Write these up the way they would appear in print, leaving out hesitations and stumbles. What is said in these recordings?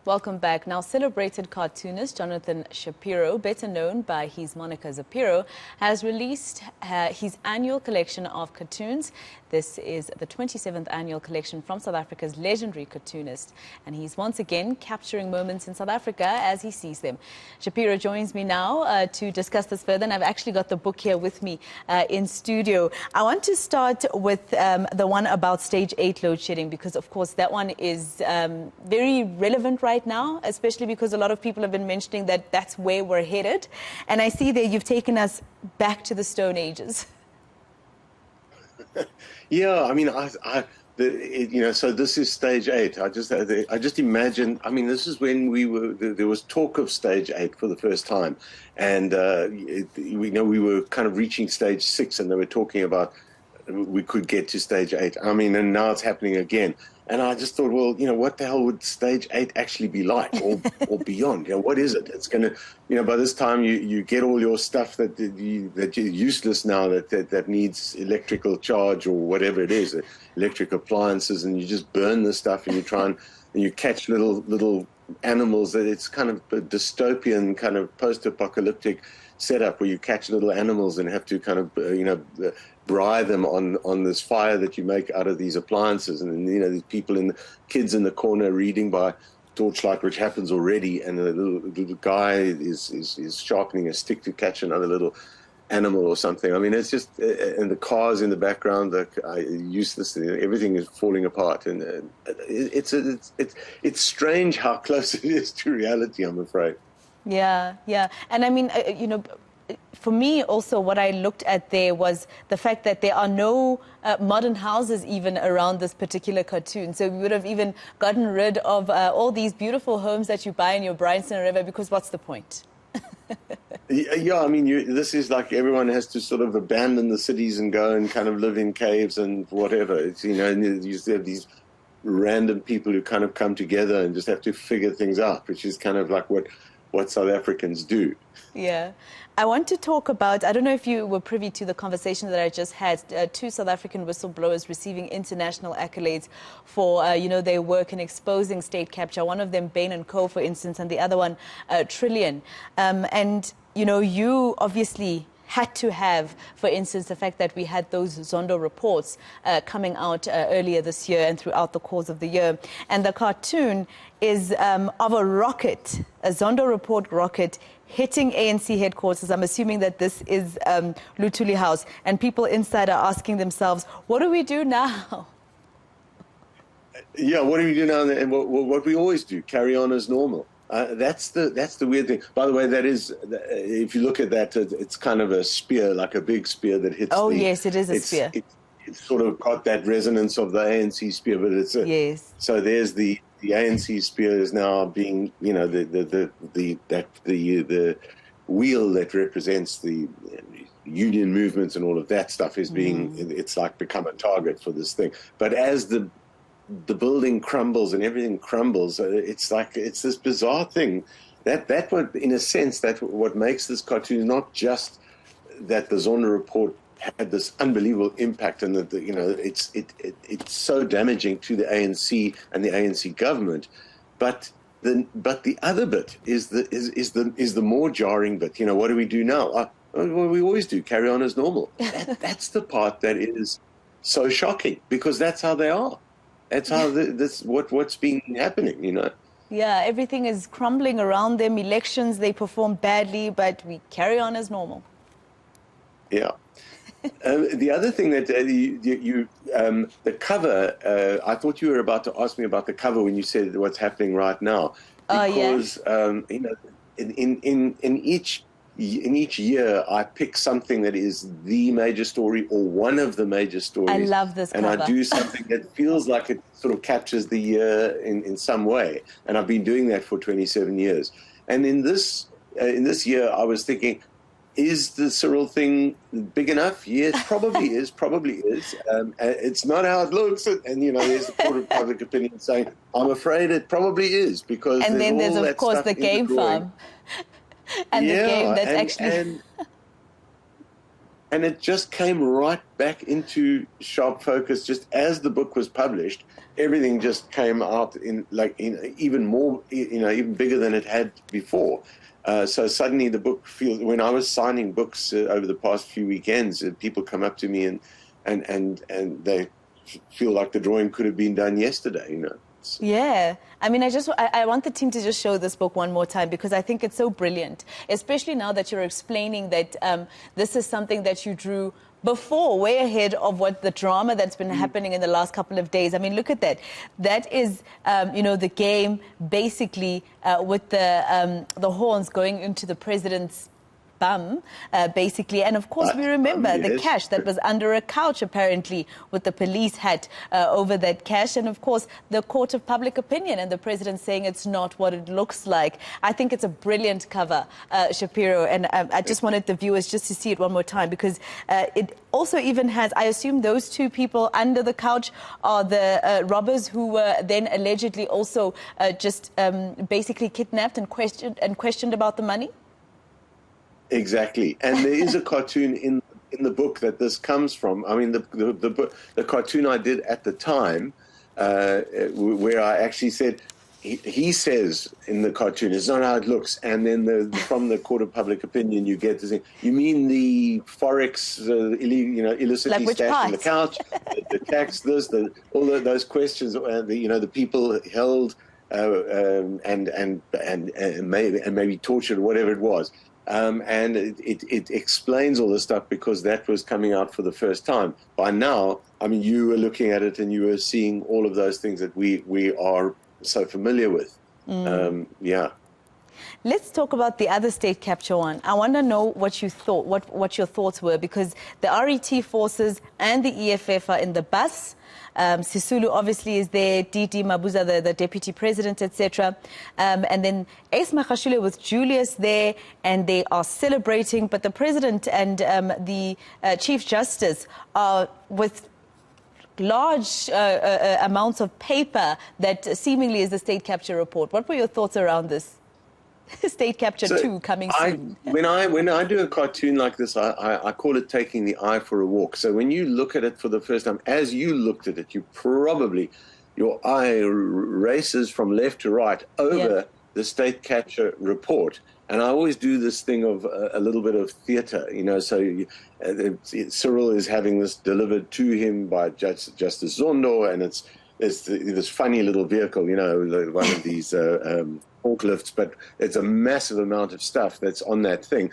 Welcome back. Now, celebrated cartoonist Jonathon Shapiro, better known by his moniker Zapiro, has released his annual collection of cartoons. This is the 27th annual collection from South Africa's legendary cartoonist, and he's once again capturing moments in South Africa as he sees them. Shapiro joins me now to discuss this further, and I've actually got the book here with me in studio. I want to start with the one about stage 8 load shedding, because of course that one is very relevant right now, especially because a lot of people have been mentioning that that's where we're headed. And I see that you've taken us back to the Stone Ages. Yeah, I mean, so this is stage 8. I just imagine. I mean, this is when there was talk of stage 8 for the first time, and we were kind of reaching stage 6, and they were talking about we could get to stage 8. I mean, and now it's happening again. And I just thought, well, what the hell would stage 8 actually be like, or beyond? What is it? It's going to, by this time you get all your stuff that you're useless now, that needs electrical charge or whatever it is, electric appliances, and you just burn the stuff and you try and you catch little animals. That it's kind of a dystopian kind of post-apocalyptic setup where you catch little animals and have to kind of brine them on this fire that you make out of these appliances, and these kids in the corner reading by torchlight, which happens already, and the little guy is sharpening a stick to catch another little animal or something. I mean, it's just, and the cars in the background are useless. Everything is falling apart, and it's strange how close it is to reality, I'm afraid. Yeah, and I mean, for me also, what I looked at there was the fact that there are no modern houses even around this particular cartoon. So we would have even gotten rid of all these beautiful homes that you buy in your Bryanston River, because what's the point? Yeah, I mean, this is like everyone has to sort of abandon the cities and go and kind of live in caves and whatever. It's, and you have these random people who kind of come together and just have to figure things out, which is kind of like what South Africans do. Yeah. I want to talk about, I don't know if you were privy to the conversation that I just had, 2 South African whistleblowers receiving international accolades for, their work in exposing state capture. One of them, Bain & Co., for instance, and the other one, Trillion. You obviously had to have, for instance, the fact that we had those Zondo reports coming out earlier this year and throughout the course of the year. And the cartoon is of a rocket, a Zondo Report rocket, hitting ANC headquarters. I'm assuming that this is Luthuli House. And people inside are asking themselves, what do we do now? Yeah, what do we do now? And what we always do, carry on as normal. That's the weird thing. By the way, that is, if you look at that, it's kind of a spear, like a big spear that hits. Oh, yes, it is a spear. It's sort of got that resonance of the ANC spear, but it's yes. So there's the ANC spear is now being, the wheel that represents the union movements and all of that stuff is being, it's like become a target for this thing. But as the building crumbles and everything crumbles, it's this bizarre thing that what, in a sense, that what makes this cartoon not just that the Zondo Report had this unbelievable impact, and that it's so damaging to the ANC and the ANC government, but the other bit is the more jarring bit. What do we do now? Well, we always do, carry on as normal. That's the part that is so shocking, because that's how they are. That's how what's been happening, Yeah, everything is crumbling around them. Elections, they perform badly, but we carry on as normal. Yeah. The other thing that the cover, I thought you were about to ask me about the cover when you said what's happening right now, because in each year I pick something that is the major story or one of the major stories. I love this cover. And I do something that feels like it sort of captures the year in some way, and I've been doing that for 27 years. And in this year, I was thinking, is the Cyril thing big enough? Yes, probably is. It's not how it looks. And, there's the court of public opinion saying, I'm afraid it probably is, because and then there's, of course, the game farm. And the game that's actually... And it just came right back into sharp focus just as the book was published. everything just came out in even more, even bigger than it had before. So suddenly the book feels, when I was signing books over the past few weekends, people come up to me and they feel like the drawing could have been done yesterday, Yeah. I mean, I want the team to just show this book one more time because I think it's so brilliant, especially now that you're explaining that this is something that you drew before, way ahead of what the drama that's been happening in the last couple of days. I mean, look at that. That is, the game basically with the horns going into the president's bum, basically. And of course, we remember the cash that was under a couch, apparently, with the police hat over that cash. And of course, the court of public opinion and the president saying it's not what it looks like. I think it's a brilliant cover, Shapiro. And I just wanted the viewers just to see it one more time because it also even has, I assume those two people under the couch are the robbers who were then allegedly also just basically kidnapped and questioned about the money. Exactly, and there is a cartoon in the book that this comes from. I mean, the cartoon I did at the time, where I actually said, he says in the cartoon, it's not how it looks, and then from the court of public opinion, you get this thing. You mean the forex, illicitly like stashed in the couch, the tax, all those questions, the people held and maybe tortured, whatever it was. And it explains all this stuff because that was coming out for the first time. By now, I mean, you were looking at it and you were seeing all of those things that we are so familiar with. Yeah. Let's talk about the other state capture one. I want to know what you thought, what your thoughts were, because the RET forces and the EFF are in the bus. Sisulu obviously is there, DD Mabuza, the deputy president, etc. And then Ace Magashule with Julius there, and they are celebrating. But the president and the chief justice are with large amounts of paper that seemingly is the state capture report. What were your thoughts around this? State capture 2 coming soon. When I do a cartoon like this, I call it taking the eye for a walk. So when you look at it for the first time, as you looked at it, your eye races from left to right over the state capture report. And I always do this thing of a little bit of theater, so Cyril is having this delivered to him by Justice Zondo, and it's this funny little vehicle, one of these forklifts, but it's a massive amount of stuff that's on that thing.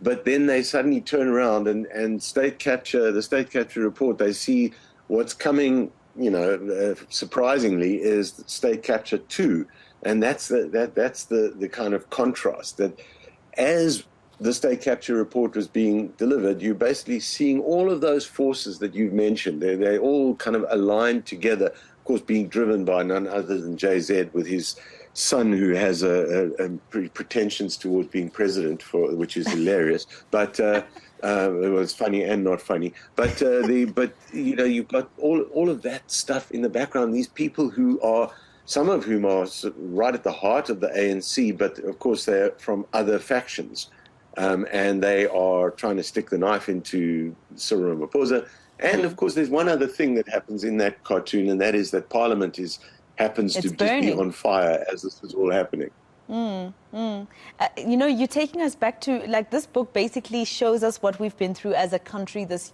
But then they suddenly turn around and the state capture report, they see what's coming, surprisingly, is state capture 2. And that's the kind of contrast that as the state capture report was being delivered, you're basically seeing all of those forces that you've mentioned. They're all kind of aligned together, of course, being driven by none other than JZ with his son, who has pretensions towards being president, which is hilarious. But it was funny and not funny. But you've got all of that stuff in the background. These people who are, some of whom are right at the heart of the ANC, but of course they're from other factions, and they are trying to stick the knife into Cyril Ramaphosa. And of course, there's one other thing that happens in that cartoon, and that is that Parliament happens to just be on fire as this is all happening. You're taking us back to, this book basically shows us what we've been through as a country this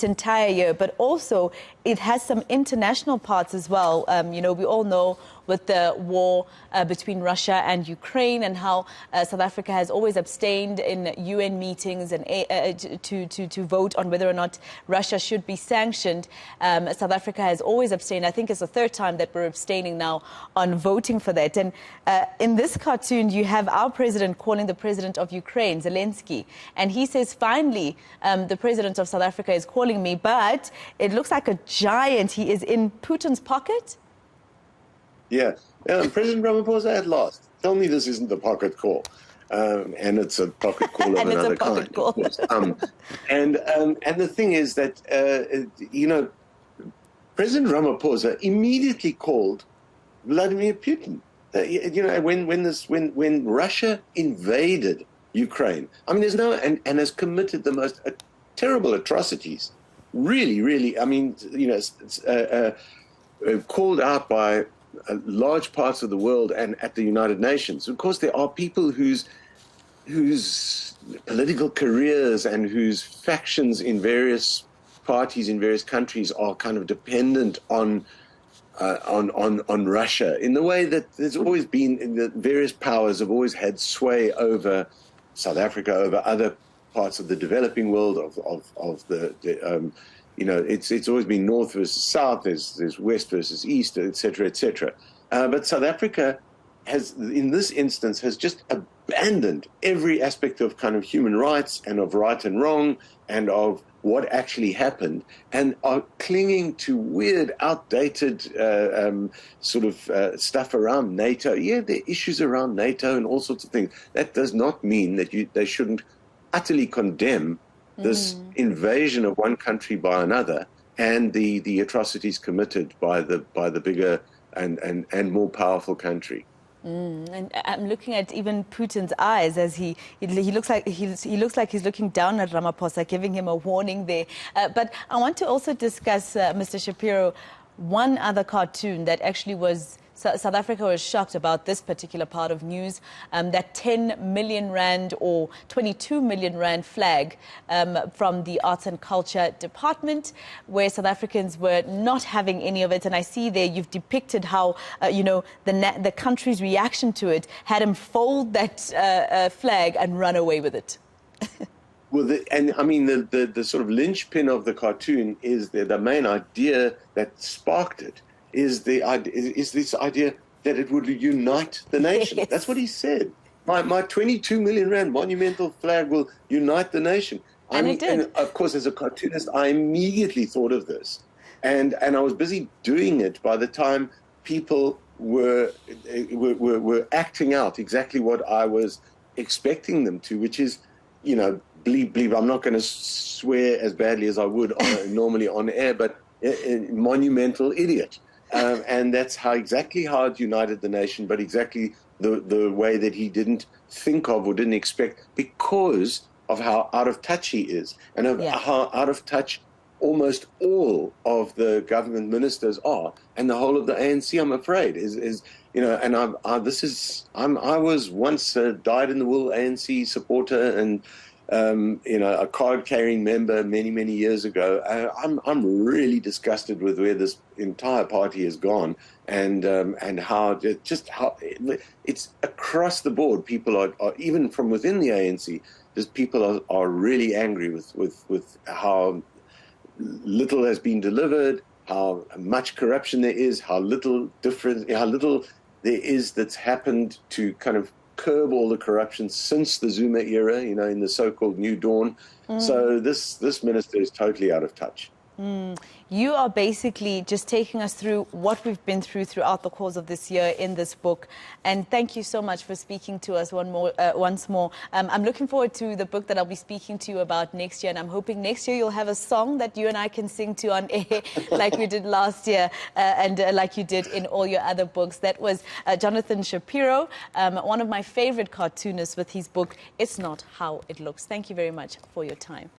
entire year, but also it has some international parts as well. We all know with the war between Russia and Ukraine and how South Africa has always abstained in UN meetings and to vote on whether or not Russia should be sanctioned. South Africa has always abstained. I think it's the third time that we're abstaining now on voting for that. And in this cartoon, you have our president calling the president of Ukraine, Zelensky, and he says, finally, the president of South Africa is calling me, but it looks like a giant. He is in Putins pocket. Yeah, President Ramaphosa at last. Tell me this isn't the pocket call. And it's a pocket call of another kind, of course. And the thing is that, President Ramaphosa immediately called Vladimir Putin. When Russia invaded Ukraine, I mean, and has committed the most terrible atrocities. Really, really, I mean, called out by large parts of the world and at the United Nations. Of course, there are people whose political careers and whose factions in various parties in various countries are kind of dependent on Russia, in the way that there's always been, the various powers have always had sway over South Africa, over other parts of the developing world, it's always been North versus South, there's West versus East, etc., etc. But South Africa has, in this instance, has just abandoned every aspect of kind of human rights and of right and wrong and of what actually happened, and are clinging to weird, outdated stuff around NATO. Yeah, there are issues around NATO and all sorts of things. That does not mean that they shouldn't utterly condemn this invasion of one country by another and the atrocities committed by the bigger and more powerful country. And I'm looking at even Putin's eyes as he looks like he's looking down at Ramaphosa, giving him a warning there. But I want to also discuss, Mr. Shapiro, one other cartoon that actually was. South Africa was shocked about this particular part of news, that 10 million rand or 22 million rand flag from the Arts and Culture Department, where South Africans were not having any of it. And I see there you've depicted how, the country's reaction to it had him fold that flag and run away with it. Well, the sort of linchpin of the cartoon is the main idea that sparked it. Is this idea that it would unite the nation. Yes. That's what he said. My 22 million rand monumental flag will unite the nation. And it did. And of course, as a cartoonist, I immediately thought of this. And I was busy doing it by the time people were acting out exactly what I was expecting them to, which is, believe I'm not going to swear as badly as I would normally on air, but monumental idiot. And that's exactly how it united the nation, but exactly the way that he didn't think of or didn't expect, because of how out of touch he is, and how out of touch almost all of the government ministers are, and the whole of the ANC, I'm afraid, is and I was once a dyed-in-the-wool ANC supporter and a card-carrying member many years ago. I'm really disgusted with where this entire party has gone, and how it's across the board. People are even from within the ANC. Just people are really angry with how little has been delivered, how much corruption there is, how little there is that's happened to kind of curb all the corruption since the Zuma era, in the so-called New Dawn. So this minister is totally out of touch. You are basically just taking us through what we've been through throughout the course of this year in this book. And thank you so much for speaking to us once more. I'm looking forward to the book that I'll be speaking to you about next year. And I'm hoping next year you'll have a song that you and I can sing to on air like we did last year and like you did in all your other books. That was Jonathon Shapiro, one of my favorite cartoonists, with his book, It's Not How It Looks. Thank you very much for your time.